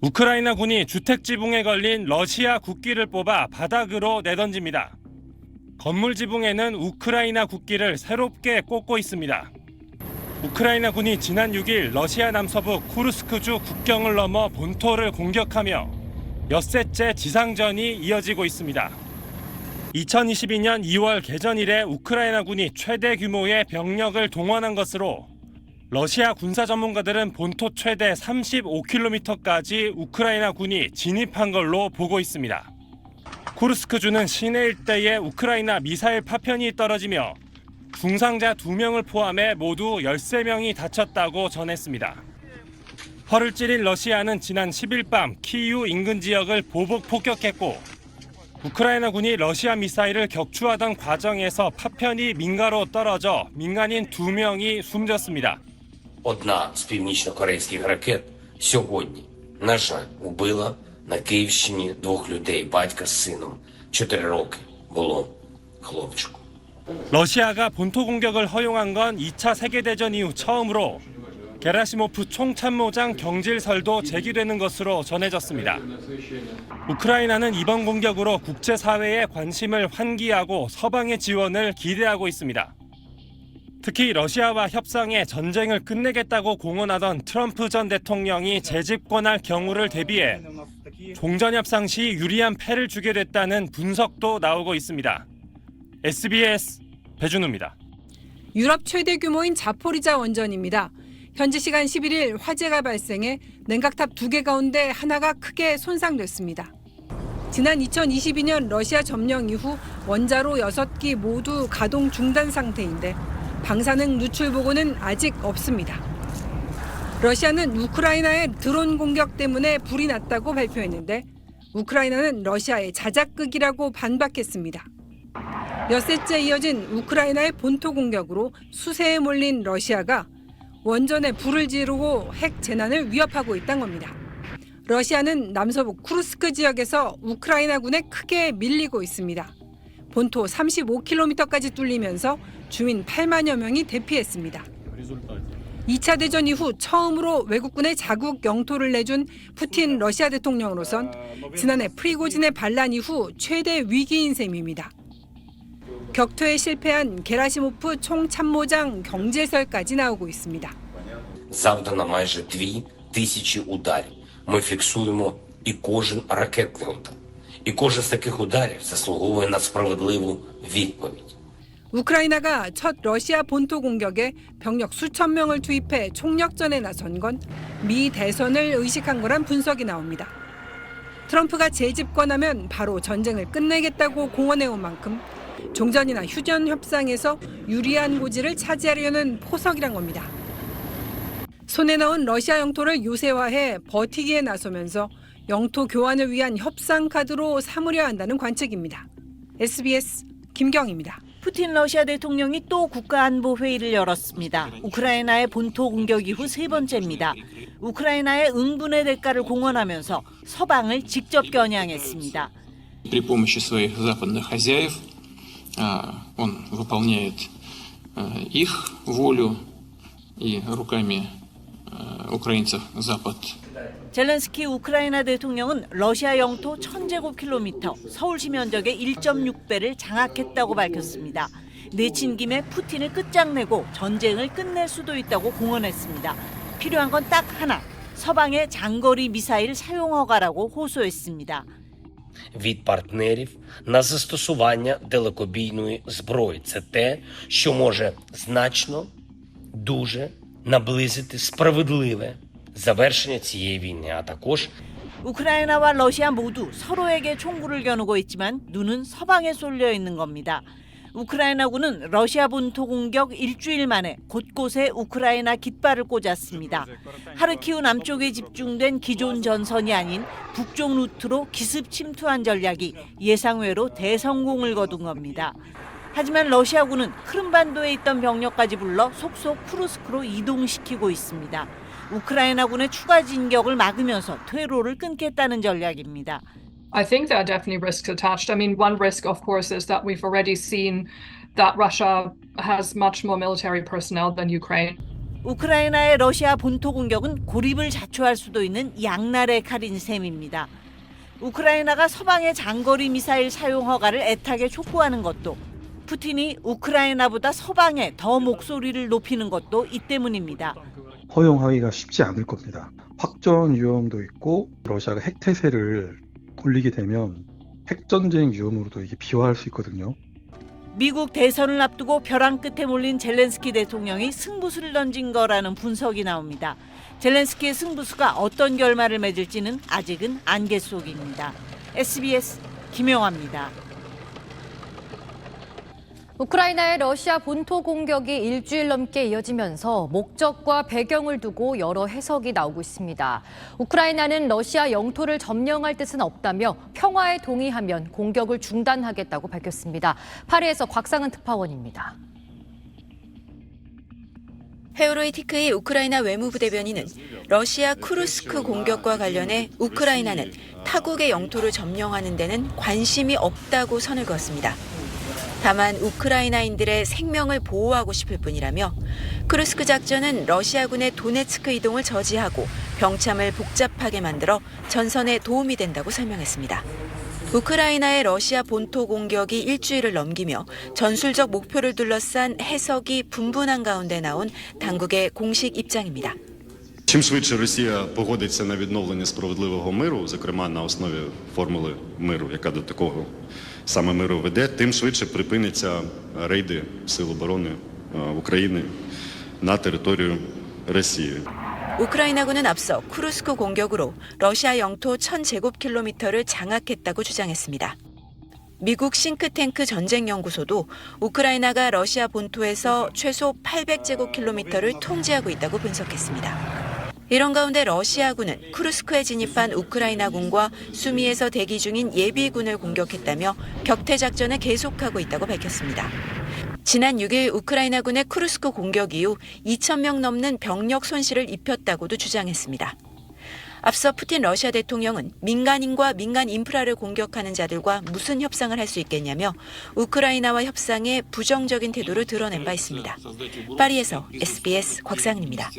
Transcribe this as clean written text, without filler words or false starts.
우크라이나 군이 주택 지붕에 걸린 러시아 국기를 뽑아 바닥으로 내던집니다. 건물 지붕에는 우크라이나 국기를 새롭게 꽂고 있습니다. 우크라이나 군이 지난 6일 러시아 남서부 쿠르스크주 국경을 넘어 본토를 공격하며 엿새째 지상전이 이어지고 있습니다. 2022년 2월 개전 이래 우크라이나 군이 최대 규모의 병력을 동원한 것으로 러시아 군사 전문가들은 본토 최대 35km까지 우크라이나 군이 진입한 걸로 보고 있습니다. 쿠르스크주는 시내 일대에 우크라이나 미사일 파편이 떨어지며 중상자 2명을 포함해 모두 13명이 다쳤다고 전했습니다. 허를 찌린 러시아는 지난 10일 밤 키이우 인근 지역을 보복 폭격했고 우크라이나 군이 러시아 미사일을 격추하던 과정에서 파편이 민가로 떨어져 민간인 2명이 숨졌습니다. Одна з північно-корейських ракет сьогодні, на жаль, убила на Київщині 2 людей, батька з сином. 4 роки було хлопчику. 러시아가 본토 공격을 허용한 건 2차 세계대전 이후 처음으로 게라시모프 총참모장 경질설도 제기되는 것으로 전해졌습니다. 우크라이나는 이번 공격으로 국제사회의 관심을 환기하고 서방의 지원을 기대하고 있습니다. 특히 러시아와 협상해 전쟁을 끝내겠다고 공언하던 트럼프 전 대통령이 재집권할 경우를 대비해 종전협상 시 유리한 패를 주게 됐다는 분석도 나오고 있습니다. SBS 배준우입니다. 유럽 최대 규모인 자포리자 원전입니다. 현지 시간 11일 화재가 발생해 냉각탑 2개 가운데 하나가 크게 손상됐습니다. 지난 2022년 러시아 점령 이후 원자로 6기 모두 가동 중단 상태인데 방사능 누출 보고는 아직 없습니다. 러시아는 우크라이나의 드론 공격 때문에 불이 났다고 발표했는데 우크라이나는 러시아의 자작극이라고 반박했습니다. 엿새째 이어진 우크라이나의 본토 공격으로 수세에 몰린 러시아가 원전에 불을 지르고 핵 재난을 위협하고 있다는 겁니다. 러시아는 남서부 쿠르스크 지역에서 우크라이나 군에 크게 밀리고 있습니다. 본토 35km까지 뚫리면서 주민 8만여 명이 대피했습니다. 2차 대전 이후 처음으로 외국군의 자국 영토를 내준 푸틴 러시아 대통령으로선 지난해 프리고진의 반란 이후 최대 위기인 셈입니다. 격투에 실패한 게라시모프 총참모장 경질설까지 나오고 있습니다. Завдано майже 2000 ударів. Ми фіксуємо і кожен ракетний удар. І кожен з таких ударів заслуговує на справедливу відповідь. 우크라이나가 첫 러시아 본토 공격에 병력 수천 명을 투입해 총력전에 나선 건 미 대선을 의식한 거란 분석이 나옵니다. 트럼프가 재집권하면 바로 전쟁을 끝내겠다고 공언해온 만큼 종전이나 휴전 협상에서 유리한 고지를 차지하려는 포석이란 겁니다. 손에 넣은 러시아 영토를 요새화해 버티기에 나서면서 영토 교환을 위한 협상 카드로 삼으려 한다는 관측입니다. SBS 김경입니다. 푸틴 러시아 대통령이 또 국가안보회의를 열었습니다. 우크라이나의 본토 공격 이후 3번째입니다. 우크라이나의 응분의 대가를 공언하면서 서방을 직접 겨냥했습니다. При помощи своих западных хозяев он выполняет их волю и руками украинцев Запад. 젤렌스키 우크라이나 대통령은 러시아 영토 1000제곱킬로미터, 서울시 면적의 1.6배를 장악했다고 밝혔습니다. 내친 김에 푸틴을 끝장내고 전쟁을 끝낼 수도 있다고 공언했습니다. 필요한 건 딱 하나, 서방의 장거리 미사일 사용 허가라고 호소했습니다. Від партнерів на застосування далекобійної зброї. Це те, що може значно, дуже наблизити справедливе завершення цієї війни, а також 우크라이나와 러시아 모두 서로에게 총구를 겨누고 있지만 눈은 서방에 쏠려 있는 겁니다. 우크라이나군은 러시아 본토 공격 일주일 만에 곳곳에 우크라이나 깃발을 꽂았습니다. 하르키우 남쪽에 집중된 기존 전선이 아닌 북쪽 루트로 기습 침투한 전략이 예상외로 대성공을 거둔 겁니다. 하지만 러시아군은 크림반도에 있던 병력까지 불러 속속 쿠르스크로 이동시키고 있습니다. 우크라이나군의 추가 진격을 막으면서 퇴로를 끊겠다는 전략입니다. I think there are definitely risks attached. I mean, one risk, of course, is that we've already seen that Russia has much more military personnel than Ukraine. 우크라이나의 러시아 본토 공격은 고립을 자초할 수도 있는 양날의 칼인 셈입니다. 우크라이나가 서방의 장거리 미사일 사용 허가를 애타게 촉구하는 것도, 푸틴이 우크라이나보다 서방에 더 목소리를 높이는 것도 이 때문입니다. 허용하기가 쉽지 않을 겁니다. 확전 위험도 있고 러시아가 핵태세를 돌리게 되면 핵전쟁 위험으로도 이게 비화할 수 있거든요. 미국 대선을 앞두고 벼랑 끝에 몰린 젤렌스키 대통령이 승부수를 던진 거라는 분석이 나옵니다. 젤렌스키의 승부수가 어떤 결말을 맺을지는 아직은 안개 속입니다. SBS 김영화입니다. 우크라이나의 러시아 본토 공격이 일주일 넘게 이어지면서 목적과 배경을 두고 여러 해석이 나오고 있습니다. 우크라이나는 러시아 영토를 점령할 뜻은 없다며 평화에 동의하면 공격을 중단하겠다고 밝혔습니다. 파리에서 곽상은 특파원입니다. 헤오로이 티크의 우크라이나 외무부 대변인은 러시아 쿠르스크 공격과 관련해 우크라이나는 타국의 영토를 점령하는 데는 관심이 없다고 선을 그었습니다. 다만 우크라이나인들의 생명을 보호하고 싶을 뿐이라며 쿠르스크 작전은 러시아군의 도네츠크 이동을 저지하고 병참을 복잡하게 만들어 전선에 도움이 된다고 설명했습니다. 우크라이나의 러시아 본토 공격이 일주일을 넘기며 전술적 목표를 둘러싼 해석이 분분한 가운데 나온 당국의 공식 입장입니다. Чим швидше Росія погодиться на відновлення справедливого миру, зокрема на основі формули миру, яка до такого саме миру веде, тим швидше припиняться рейди Сил оборони України на територію Росії. 우크라이나군은 앞서 쿠르스크 공격으로 러시아 영토 1000제곱킬로미터를 장악했다고 주장했습니다. 미국 싱크탱크 전쟁연구소도 우크라이나가 러시아 본토에서 최소 800제곱킬로미터를 통제하고 있다고 분석했습니다. 이런 가운데 러시아군은 쿠르스크에 진입한 우크라이나군과 수미에서 대기 중인 예비군을 공격했다며 격퇴 작전을 계속하고 있다고 밝혔습니다. 지난 6일 우크라이나군의 쿠르스크 공격 이후 2,000명 넘는 병력 손실을 입혔다고도 주장했습니다. 앞서 푸틴 러시아 대통령은 민간인과 민간 인프라를 공격하는 자들과 무슨 협상을 할 수 있겠냐며 우크라이나와 협상에 부정적인 태도를 드러낸 바 있습니다. 파리에서 SBS 곽상은입니다.